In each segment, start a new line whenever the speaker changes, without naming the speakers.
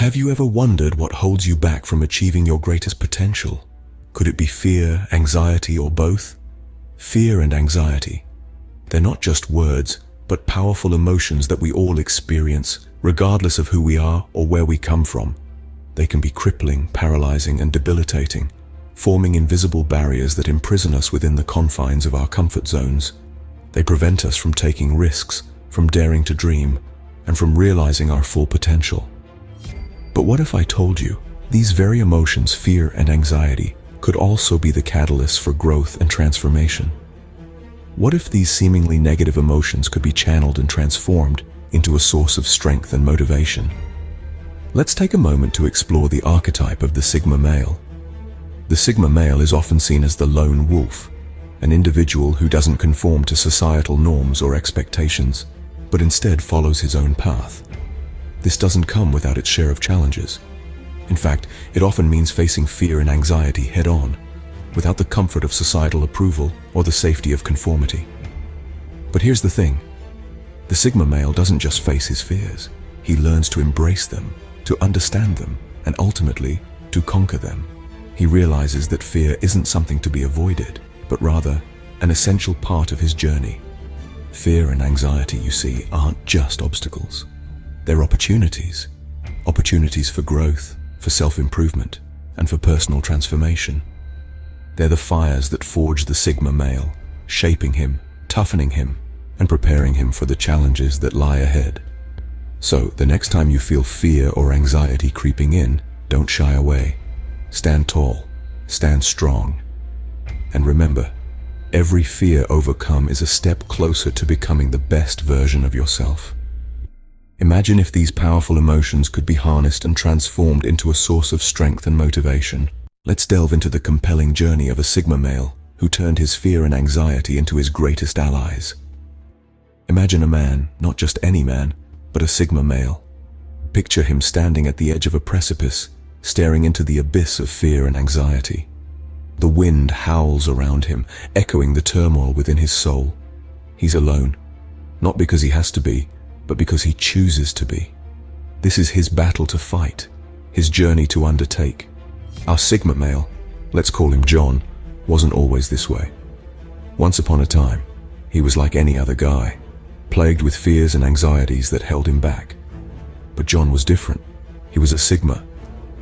Have you ever wondered what holds you back from achieving your greatest potential? Could it be fear, anxiety, or both? Fear and anxiety. They're not just words, but powerful emotions that we all experience, regardless of who we are or where we come from. They can be crippling, paralyzing, and debilitating, forming invisible barriers that imprison us within the confines of our comfort zones. They prevent us from taking risks, from daring to dream, and from realizing our full potential. But what if I told you, these very emotions, fear and anxiety, could also be the catalysts for growth and transformation? What if these seemingly negative emotions could be channeled and transformed into a source of strength and motivation? Let's take a moment to explore the archetype of the Sigma male. The Sigma male is often seen as the lone wolf, an individual who doesn't conform to societal norms or expectations, but instead follows his own path. This doesn't come without its share of challenges. In fact, it often means facing fear and anxiety head-on, without the comfort of societal approval or the safety of conformity. But here's the thing. The Sigma male doesn't just face his fears. He learns to embrace them, to understand them, and ultimately, to conquer them. He realizes that fear isn't something to be avoided, but rather an essential part of his journey. Fear and anxiety, you see, aren't just obstacles. They're opportunities. Opportunities for growth, for self-improvement, and for personal transformation. They're the fires that forge the Sigma male, shaping him, toughening him, and preparing him for the challenges that lie ahead. So, the next time you feel fear or anxiety creeping in, don't shy away. Stand tall, stand strong. And remember, every fear overcome is a step closer to becoming the best version of yourself. Imagine if these powerful emotions could be harnessed and transformed into a source of strength and motivation. Let's delve into the compelling journey of a Sigma male who turned his fear and anxiety into his greatest allies. Imagine a man, not just any man, but a Sigma male. Picture him standing at the edge of a precipice, staring into the abyss of fear and anxiety. The wind howls around him, echoing the turmoil within his soul. He's alone, not because he has to be, but because he chooses to be. This is his battle to fight, his journey to undertake. Our Sigma male, let's call him John, wasn't always this way. Once upon a time, he was like any other guy, plagued with fears and anxieties that held him back. But John was different. He was a Sigma.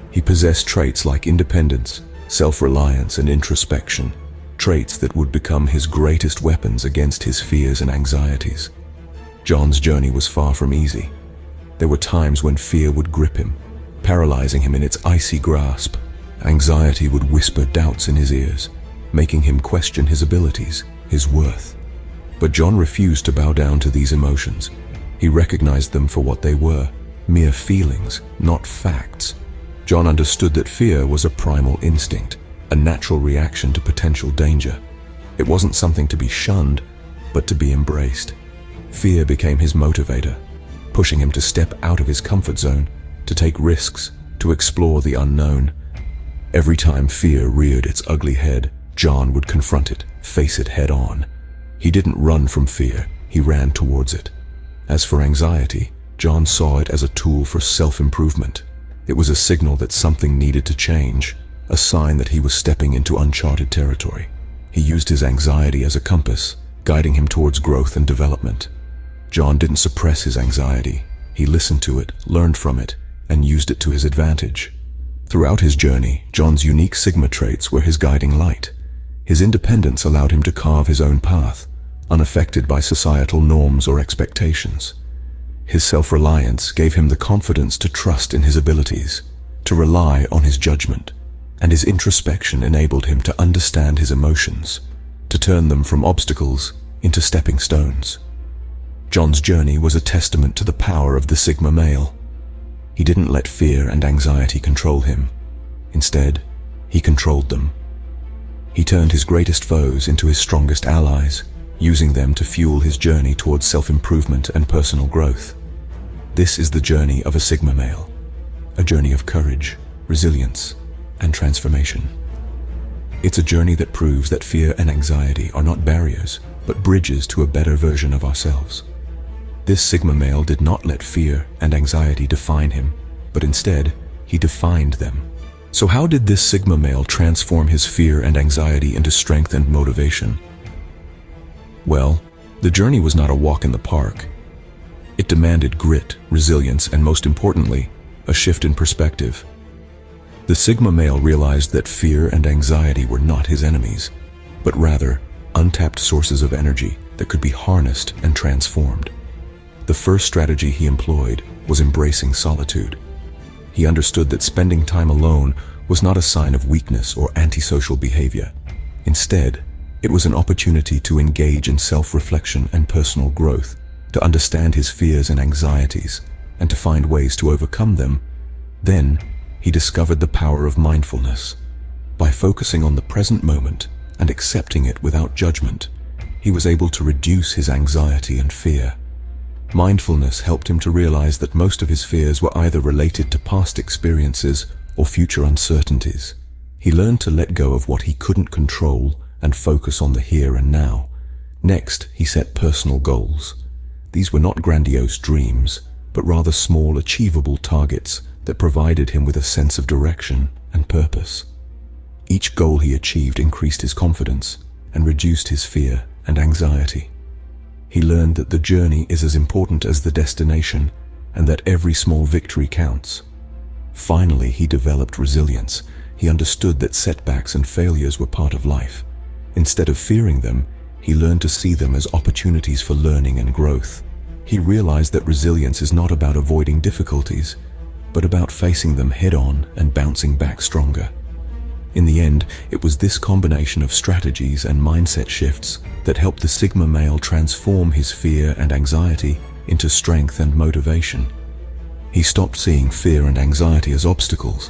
He possessed traits like independence, self-reliance, and introspection, traits that would become his greatest weapons against his fears and anxieties. John's journey was far from easy. There were times when fear would grip him, paralyzing him in its icy grasp. Anxiety would whisper doubts in his ears, making him question his abilities, his worth. But John refused to bow down to these emotions. He recognized them for what they were, mere feelings, not facts. John understood that fear was a primal instinct, a natural reaction to potential danger. It wasn't something to be shunned, but to be embraced. Fear became his motivator, pushing him to step out of his comfort zone, to take risks, to explore the unknown. Every time fear reared its ugly head, John would confront it, face it head on. He didn't run from fear, he ran towards it. As for anxiety, John saw it as a tool for self-improvement. It was a signal that something needed to change, a sign that he was stepping into uncharted territory. He used his anxiety as a compass, guiding him towards growth and development. John didn't suppress his anxiety. He listened to it, learned from it, and used it to his advantage. Throughout his journey, John's unique Sigma traits were his guiding light. His independence allowed him to carve his own path, unaffected by societal norms or expectations. His self-reliance gave him the confidence to trust in his abilities, to rely on his judgment, and his introspection enabled him to understand his emotions, to turn them from obstacles into stepping stones. John's journey was a testament to the power of the Sigma male. He didn't let fear and anxiety control him. Instead, he controlled them. He turned his greatest foes into his strongest allies, using them to fuel his journey towards self-improvement and personal growth. This is the journey of a Sigma male, a journey of courage, resilience, and transformation. It's a journey that proves that fear and anxiety are not barriers, but bridges to a better version of ourselves. This Sigma male did not let fear and anxiety define him, but but instead, he defined them. So how did this Sigma male transform his fear and anxiety into strength and motivation? Well, the journey was not a walk in the park. It demanded grit, resilience, and most importantly, a shift in perspective. The Sigma male realized that fear and anxiety were not his enemies, but rather untapped sources of energy that could be harnessed and transformed. The first strategy he employed was embracing solitude. He understood that spending time alone was not a sign of weakness or antisocial behavior. Instead, it was an opportunity to engage in self-reflection and personal growth, to understand his fears and anxieties, and to find ways to overcome them. Then, he discovered the power of mindfulness. By focusing on the present moment and accepting it without judgment, he was able to reduce his anxiety and fear. Mindfulness helped him to realize that most of his fears were either related to past experiences or future uncertainties. He learned to let go of what he couldn't control and focus on the here and now. Next, he set personal goals. These were not grandiose dreams, but rather small, achievable targets that provided him with a sense of direction and purpose. Each goal he achieved increased his confidence and reduced his fear and anxiety. He learned that the journey is as important as the destination and that every small victory counts. Finally, he developed resilience. He understood that setbacks and failures were part of life. Instead of fearing them, he learned to see them as opportunities for learning and growth. He realized that resilience is not about avoiding difficulties, but about facing them head-on and bouncing back stronger. In the end, it was this combination of strategies and mindset shifts that helped the Sigma male transform his fear and anxiety into strength and motivation. He stopped seeing fear and anxiety as obstacles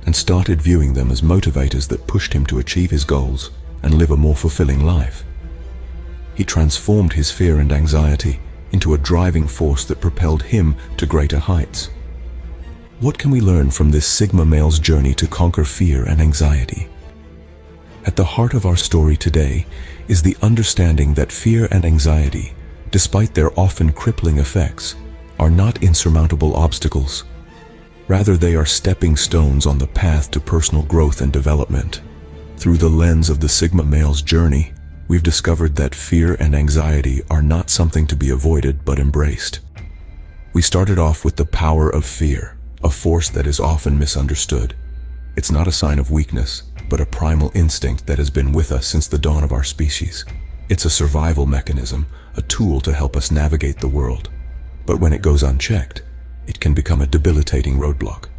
and started viewing them as motivators that pushed him to achieve his goals and live a more fulfilling life. He transformed his fear and anxiety into a driving force that propelled him to greater heights. What can we learn from this Sigma male's journey to conquer fear and anxiety? At the heart of our story today is the understanding that fear and anxiety, despite their often crippling effects, are not insurmountable obstacles. Rather, they are stepping stones on the path to personal growth and development. Through the lens of the Sigma male's journey, we've discovered that fear and anxiety are not something to be avoided but embraced. We started off with the power of fear, a force that is often misunderstood. It's not a sign of weakness, but a primal instinct that has been with us since the dawn of our species. It's a survival mechanism, a tool to help us navigate the world. But when it goes unchecked, it can become a debilitating roadblock,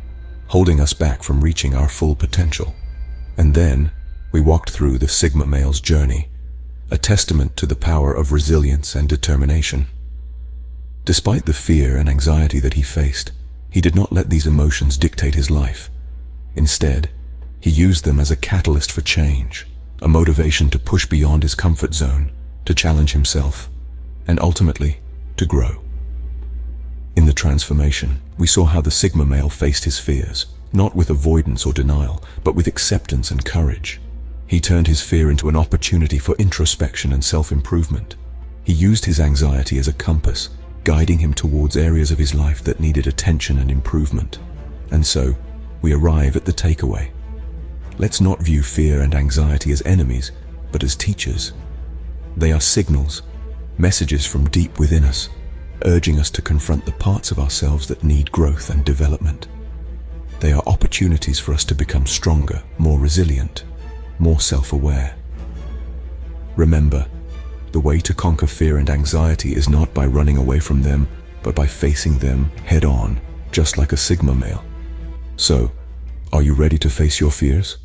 holding us back from reaching our full potential. And then, we walked through the Sigma male's journey, a testament to the power of resilience and determination. Despite the fear and anxiety that he faced, he did not let these emotions dictate his life. Instead, he used them as a catalyst for change, a motivation to push beyond his comfort zone, to challenge himself, and ultimately, to grow. In the transformation, we saw how the Sigma male faced his fears, not with avoidance or denial, but with acceptance and courage. He turned his fear into an opportunity for introspection and self-improvement. He used his anxiety as a compass, guiding him towards areas of his life that needed attention and improvement. And so, we arrive at the takeaway. Let's not view fear and anxiety as enemies, but as teachers. They are signals, messages from deep within us, urging us to confront the parts of ourselves that need growth and development. They are opportunities for us to become stronger, more resilient, more self-aware. Remember, the way to conquer fear and anxiety is not by running away from them, but by facing them head-on, just like a Sigma male. So, are you ready to face your fears?